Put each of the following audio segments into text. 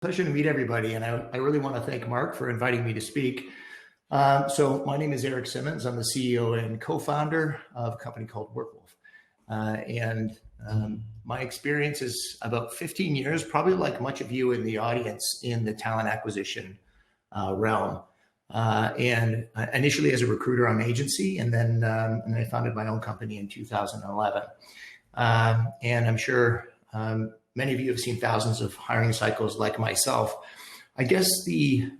Pleasure to meet everybody, and I really want to thank Mark for inviting me to speak. So my name is Erik Simmons. I'm the CEO and co-founder of a company called Workwolf. My experience is about 15 years, probably like much of you in the audience, in the talent acquisition realm. Initially as a recruiter on agency, and then I founded my own company in 2011. And I'm sure many of you have seen thousands of hiring cycles like myself. I guess the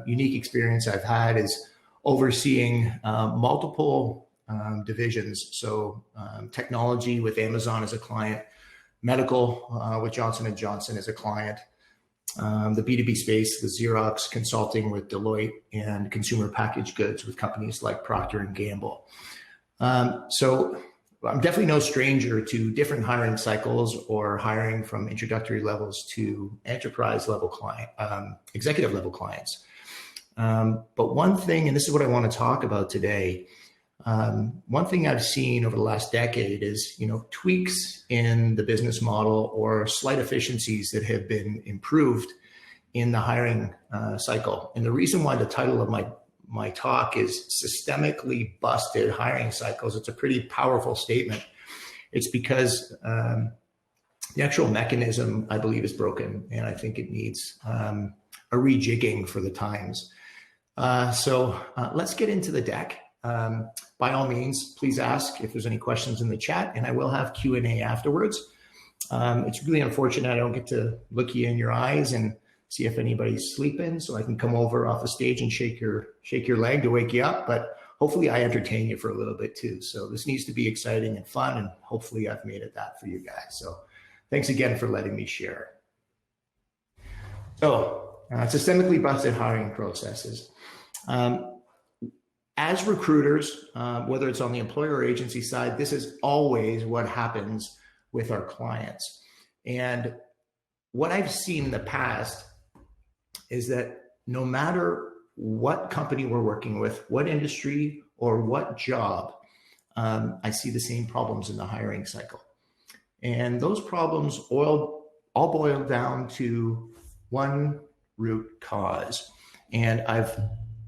unique experience I've had is overseeing multiple divisions. So technology with Amazon as a client, medical with Johnson & Johnson as a client, the B2B space with Xerox, consulting with Deloitte, and consumer packaged goods with companies like Procter & Gamble. So I'm definitely no stranger to different hiring cycles or hiring from introductory levels to enterprise level client, executive level clients. But one thing, and this is what I want to talk about today, one thing I've seen over the last decade is, tweaks in the business model or slight efficiencies that have been improved in the hiring cycle. And the reason why the title of my talk is Systemically Busted Hiring Cycles, it's a pretty powerful statement. It's because the actual mechanism, I believe, is broken, and I think it needs a rejigging for the times. So let's get into the deck. By all means, please ask if there's any questions in the chat, and I will have Q&A afterwards. It's really unfortunate I don't get to look you in your eyes and see if anybody's sleeping, so I can come over off the stage and shake your leg to wake you up. But hopefully I entertain you for a little bit too. So this needs to be exciting and fun, and hopefully I've made it that for you guys. So thanks again for letting me share. So systemically busted hiring processes. As recruiters, whether it's on the employer or agency side, this is always what happens with our clients. And what I've seen in the past is that no matter what company we're working with, what industry or what job, I see the same problems in the hiring cycle. And those problems all boil down to one root cause. And I've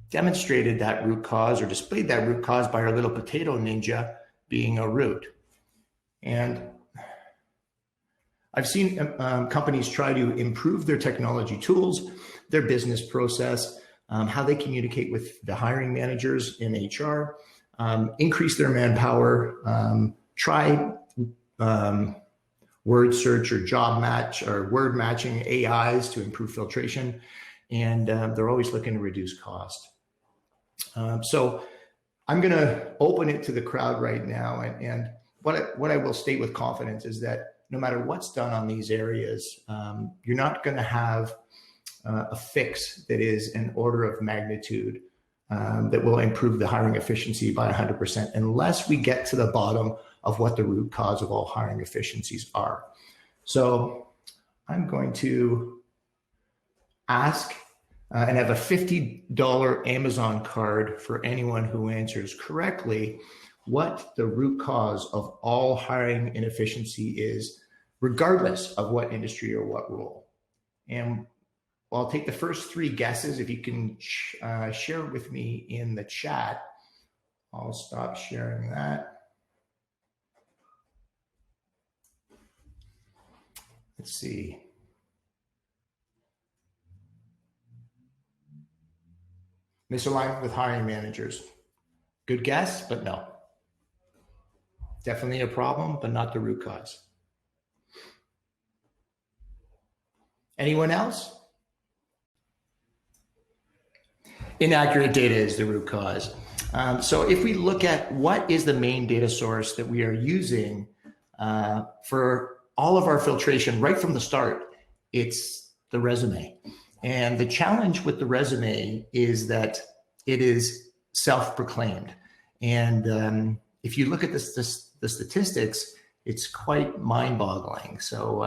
demonstrated that root cause or displayed that root cause by our little potato ninja being a root. And I've seen companies try to improve their technology tools, their business process, how they communicate with the hiring managers in HR, increase their manpower, try word search or job match or word matching AIs to improve filtration, and they're always looking to reduce cost. So I'm going to open it to the crowd right now, and what I will state with confidence is that no matter what's done on these areas, you're not going to have a fix that is an order of magnitude that will improve the hiring efficiency by 100% unless we get to the bottom of what the root cause of all hiring efficiencies are. So I'm going to ask and have a $50 Amazon card for anyone who answers correctly what the root cause of all hiring inefficiency is, regardless of what industry or what role. And I'll take the first three guesses. If you can share with me in the chat, I'll stop sharing that. Let's see. Misalignment with hiring managers. Good guess, but no. Definitely a problem, but not the root cause. Anyone else? Inaccurate data is the root cause. So if we look at what is the main data source that we are using for all of our filtration right from the start, it's the resume. And the challenge with the resume is that it is self-proclaimed. And if you look at the statistics, it's quite mind-boggling. So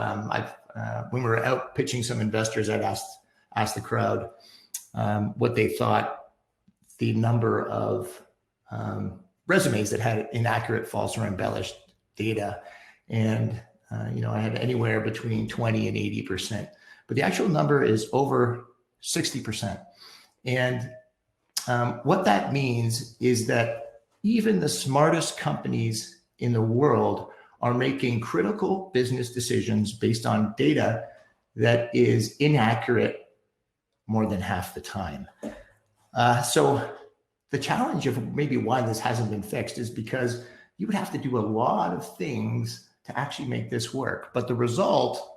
when we were out pitching some investors, I'd asked the crowd what they thought the number of resumes that had inaccurate, false, or embellished data. And I had anywhere between 20 and 80%. but the actual number is over 60%. And what that means is that even the smartest companies in the world are making critical business decisions based on data that is inaccurate more than half the time. So the challenge of maybe why this hasn't been fixed is because you would have to do a lot of things to actually make this work. But the result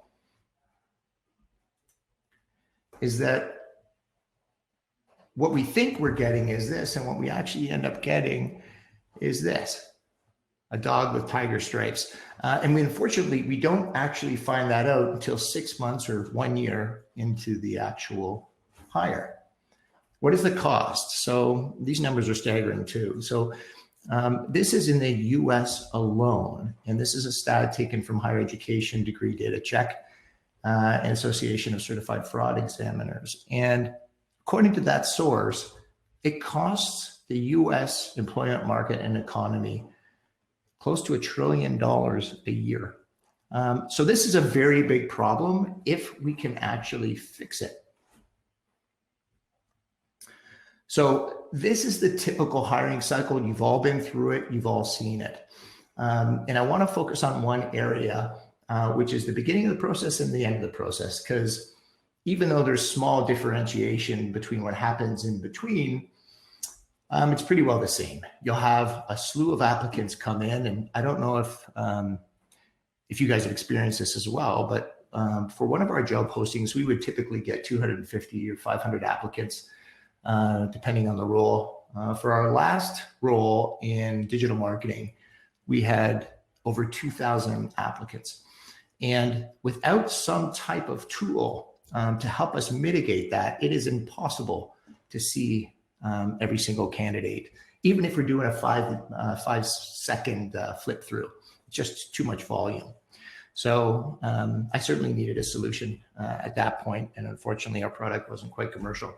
is that what we think we're getting is this, and what we actually end up getting is this, a dog with tiger stripes. And unfortunately, we don't actually find that out until 6 months or 1 year into the actual hire. What is the cost? So these numbers are staggering too. So this is in the US alone, and this is a stat taken from Higher Education Degree Data Check and Association of Certified Fraud Examiners. And according to that source, it costs the US employment market and economy close to $1 trillion a year. So this is a very big problem if we can actually fix it. So this is the typical hiring cycle. You've all been through it. You've all seen it. And I want to focus on one area, which is the beginning of the process and the end of the process, because even though there's small differentiation between what happens in between, it's pretty well the same. You'll have a slew of applicants come in, and I don't know if you guys have experienced this as well, but for one of our job postings, we would typically get 250 or 500 applicants, depending on the role. For our last role in digital marketing, we had over 2,000 applicants. And without some type of tool to help us mitigate that, it is impossible to see every single candidate, even if we're doing a 5 second flip through. It's just too much volume. So I certainly needed a solution at that point, and unfortunately our product wasn't quite commercial.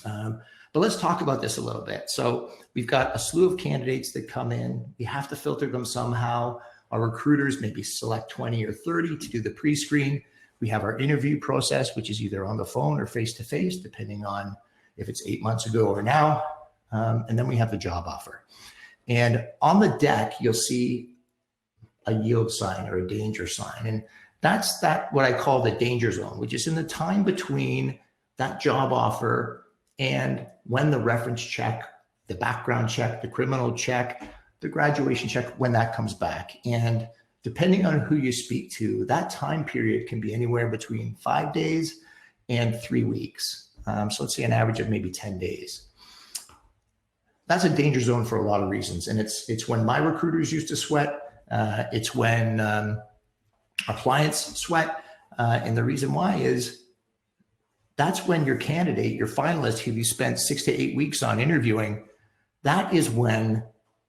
But let's talk about this a little bit. So we've got a slew of candidates that come in. We have to filter them somehow. Our recruiters maybe select 20 or 30 to do the pre-screen. We have our interview process, which is either on the phone or face-to-face, depending on if it's 8 months ago or now. And then we have the job offer. And on the deck, you'll see a yield sign or a danger sign. And that's what I call the danger zone, which is in the time between that job offer and when the reference check, the background check, the criminal check, the graduation check, when that comes back. And depending on who you speak to, that time period can be anywhere between 5 days and 3 weeks. So let's say an average of maybe 10 days. That's a danger zone for a lot of reasons. And it's when my recruiters used to sweat. It's when our clients sweat. And the reason why is that's when your candidate, your finalist, who you spent 6 to 8 weeks on interviewing, that is when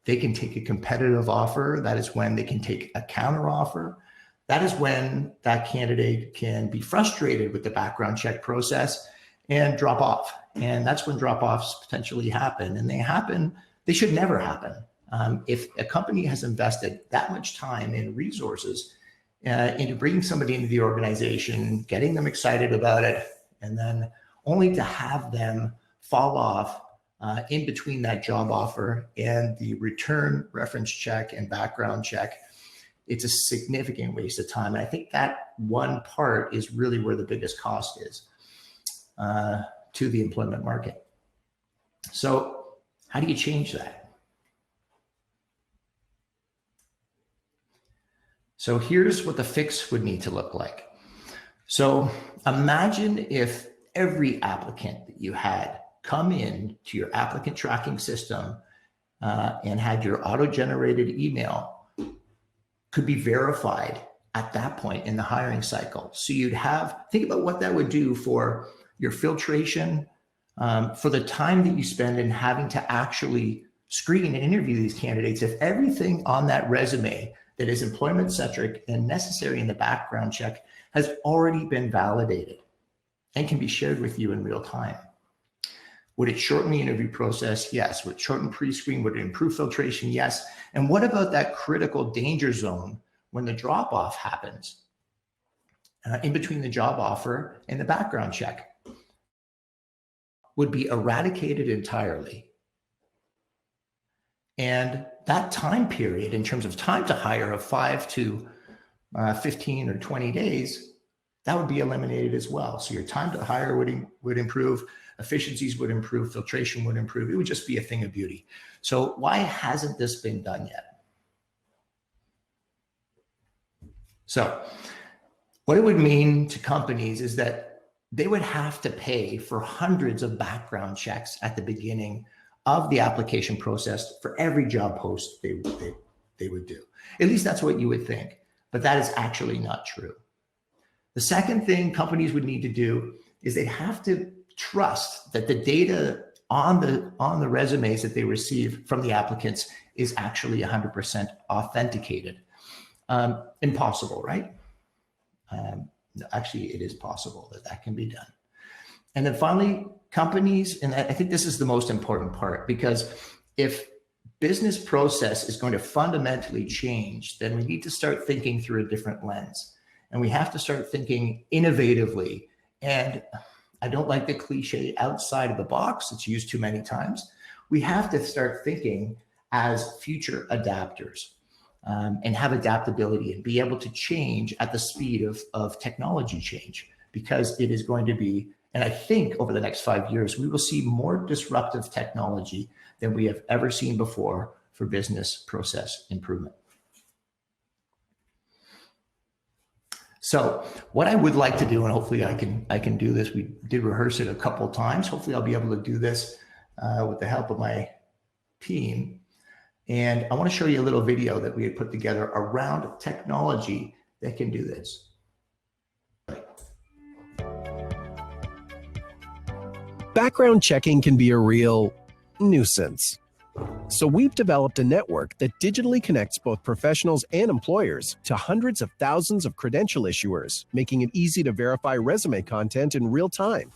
they can take a competitive offer. That is when they can take a counter offer. That is when that candidate can be frustrated with the background check process and drop off. And that's when drop-offs potentially happen. And they should never happen. If a company has invested that much time and resources into bringing somebody into the organization, getting them excited about it, and then only to have them fall off in between that job offer and the return reference check and background check, it's a significant waste of time. And I think that one part is really where the biggest cost is to the employment market. So how do you change that? So here's what the fix would need to look like. So imagine if every applicant that you had come in to your applicant tracking system and had your auto-generated email could be verified at that point in the hiring cycle. So you'd think about what that would do for your filtration, for the time that you spend in having to actually screen and interview these candidates. If everything on that resume that is employment-centric and necessary in the background check has already been validated and can be shared with you in real time. Would it shorten the interview process? Yes. Would it shorten pre-screen? Would it improve filtration? Yes. And what about that critical danger zone when the drop-off happens? in between the job offer and the background check would be eradicated entirely. And that time period, in terms of time to hire of 5 to 15 or 20 days, that would be eliminated as well. So your time to hire would improve, efficiencies would improve, filtration would improve. It would just be a thing of beauty. So why hasn't this been done yet? So what it would mean to companies is that they would have to pay for hundreds of background checks at the beginning of the application process for every job post they would do. At least that's what you would think, but that is actually not true. The second thing companies would need to do is they'd have to trust that the data on the resumes that they receive from the applicants is actually 100% authenticated. Impossible, right? Actually, it is possible that can be done. And then finally, companies, and I think this is the most important part, because if business process is going to fundamentally change, then we need to start thinking through a different lens. And we have to start thinking innovatively. And I don't like the cliche outside of the box. It's used too many times. We have to start thinking as future adapters. And have adaptability and be able to change at the speed of technology change, because it is going to be, and I think over the next 5 years, we will see more disruptive technology than we have ever seen before for business process improvement. So what I would like to do, and hopefully I can do this, we did rehearse it a couple of times. Hopefully I'll be able to do this with the help of my team. And I want to show you a little video that we had put together around technology that can do this. Background checking can be a real nuisance. So we've developed a network that digitally connects both professionals and employers to hundreds of thousands of credential issuers, making it easy to verify resume content in real time.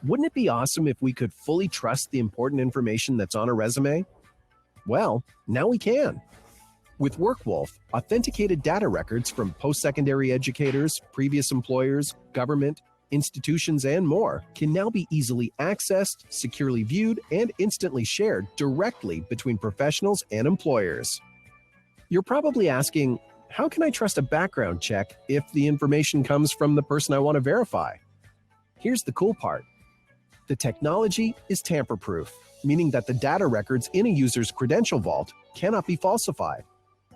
Wouldn't it be awesome if we could fully trust the important information that's on a resume? Well, now we can. With Workwolf, authenticated data records from post-secondary educators, previous employers, government, institutions, and more can now be easily accessed, securely viewed, and instantly shared directly between professionals and employers. You're probably asking, how can I trust a background check if the information comes from the person I want to verify? Here's the cool part. The technology is tamper-proof, meaning that the data records in a user's credential vault cannot be falsified.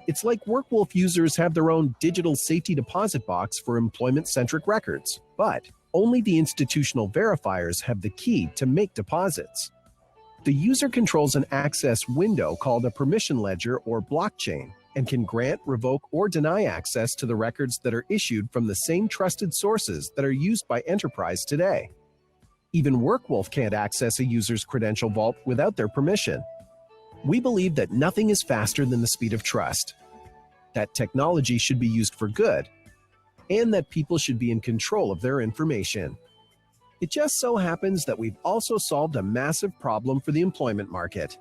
It's like Workwolf users have their own digital safety deposit box for employment-centric records, but only the institutional verifiers have the key to make deposits. The user controls an access window called a permission ledger or blockchain and can grant, revoke, or deny access to the records that are issued from the same trusted sources that are used by enterprise today. Even Workwolf can't access a user's credential vault without their permission. We believe that nothing is faster than the speed of trust, that technology should be used for good, and that people should be in control of their information. It just so happens that we've also solved a massive problem for the employment market.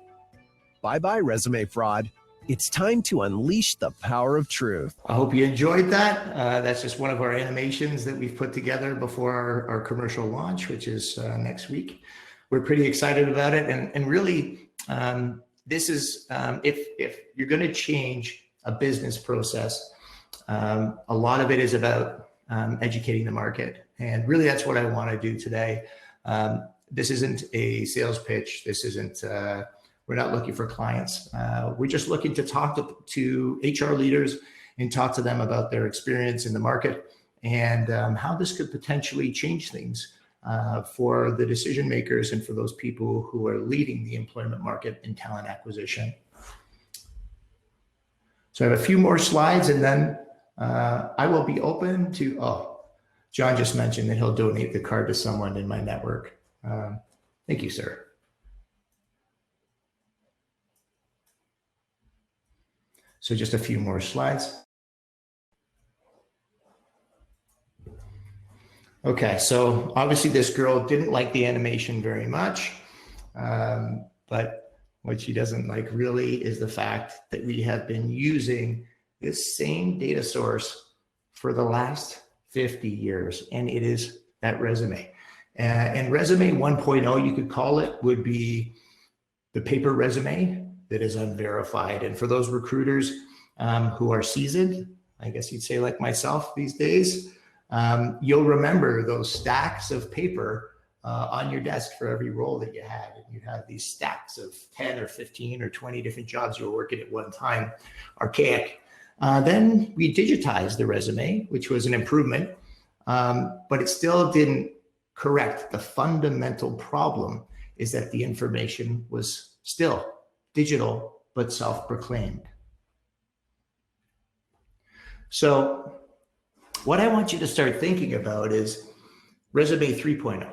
Bye-bye resume fraud. It's time to unleash the power of truth. I hope you enjoyed that. That's just one of our animations that we've put together before our commercial launch, which is next week. We're pretty excited about it. And really, this is, if you're going to change a business process, a lot of it is about educating the market. And really, that's what I want to do today. This isn't a sales pitch. This isn't, we're not looking for clients. We're just looking to talk to HR leaders and talk to them about their experience in the market and how this could potentially change things for the decision makers and for those people who are leading the employment market and talent acquisition. So I have a few more slides, and then I will be open to, John just mentioned that he'll donate the card to someone in my network. Thank you, sir. So just a few more slides. Okay, so obviously this girl didn't like the animation very much, but what she doesn't like really is the fact that we have been using this same data source for the last 50 years, and it is that resume. And resume 1.0, you could call it, would be the paper resume that is unverified. And for those recruiters who are seasoned, I guess you'd say like myself these days, you'll remember those stacks of paper on your desk for every role that you had. And you had these stacks of 10 or 15 or 20 different jobs you were working at one time, archaic. Then we digitized the resume, which was an improvement, but it still didn't correct the fundamental problem, is that the information was still digital, but self-proclaimed. So what I want you to start thinking about is Resume 3.0.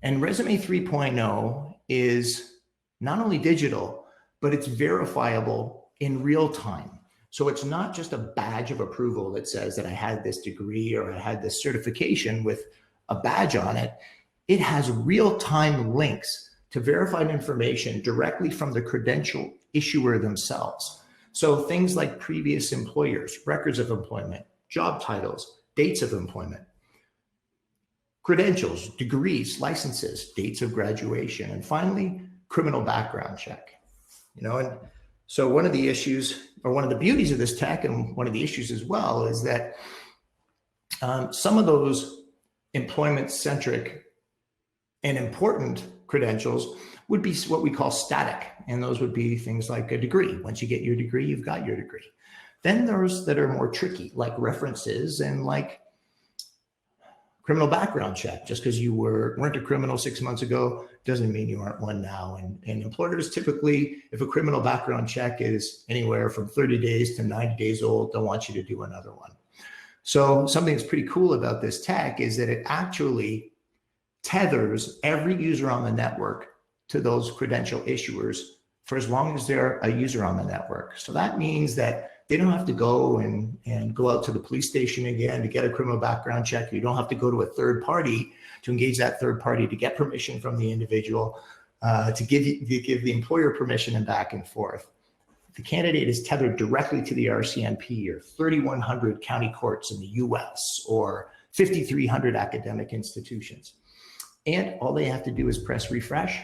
And Resume 3.0 is not only digital, but it's verifiable in real time. So it's not just a badge of approval that says that I had this degree or I had this certification with a badge on it. It has real-time links to verified information directly from the credential issuer themselves. So things like previous employers, records of employment, job titles, dates of employment, credentials, degrees, licenses, dates of graduation, and finally, criminal background check. And so one of the issues, or one of the beauties of this tech, and one of the issues as well, is that some of those employment-centric and important credentials would be what we call static. And those would be things like a degree. Once you get your degree, you've got your degree. Then those that are more tricky, like references and like criminal background check. Just because you weren't a criminal 6 months ago doesn't mean you aren't one now. And employers typically, if a criminal background check is anywhere from 30 days to 90 days old, don't want you to do another one. So something that's pretty cool about this tech is that it actually tethers every user on the network to those credential issuers for as long as they're a user on the network. So that means that they don't have to go and go out to the police station again to get a criminal background check. You don't have to go to a third party to engage that third party to get permission from the individual, to give the employer permission, and back and forth. The candidate is tethered directly to the RCMP or 3,100 county courts in the US or 5,300 academic institutions. And all they have to do is press refresh,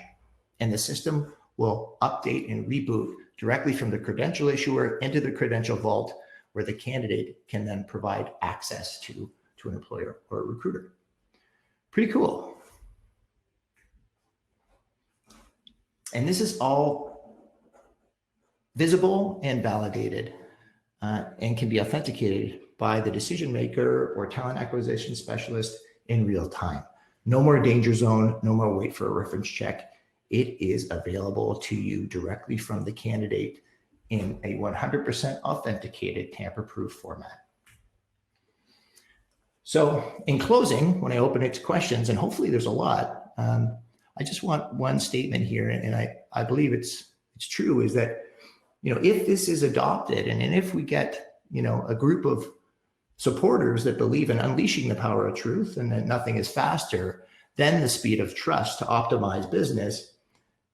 and the system will update and reboot directly from the credential issuer into the credential vault, where the candidate can then provide access to an employer or a recruiter. Pretty cool. And this is all visible and validated and can be authenticated by the decision maker or talent acquisition specialist in real time. No more danger zone, no more wait for a reference check. It is available to you directly from the candidate in a 100% authenticated, tamper-proof format. So in closing, when I open it to questions, and hopefully there's a lot, I just want one statement here, and I believe it's true, is that if this is adopted, and if we get a group of supporters that believe in unleashing the power of truth and that nothing is faster than the speed of trust to optimize business,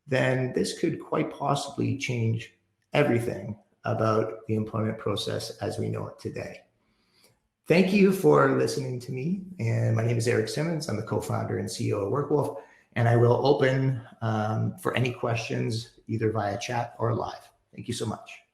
then this could quite possibly change everything about the employment process as we know it today. Thank you for listening to me. And my name is Erik Simmons. I'm the co-founder and CEO of Workwolf, and I will open for any questions either via chat or live. Thank you so much.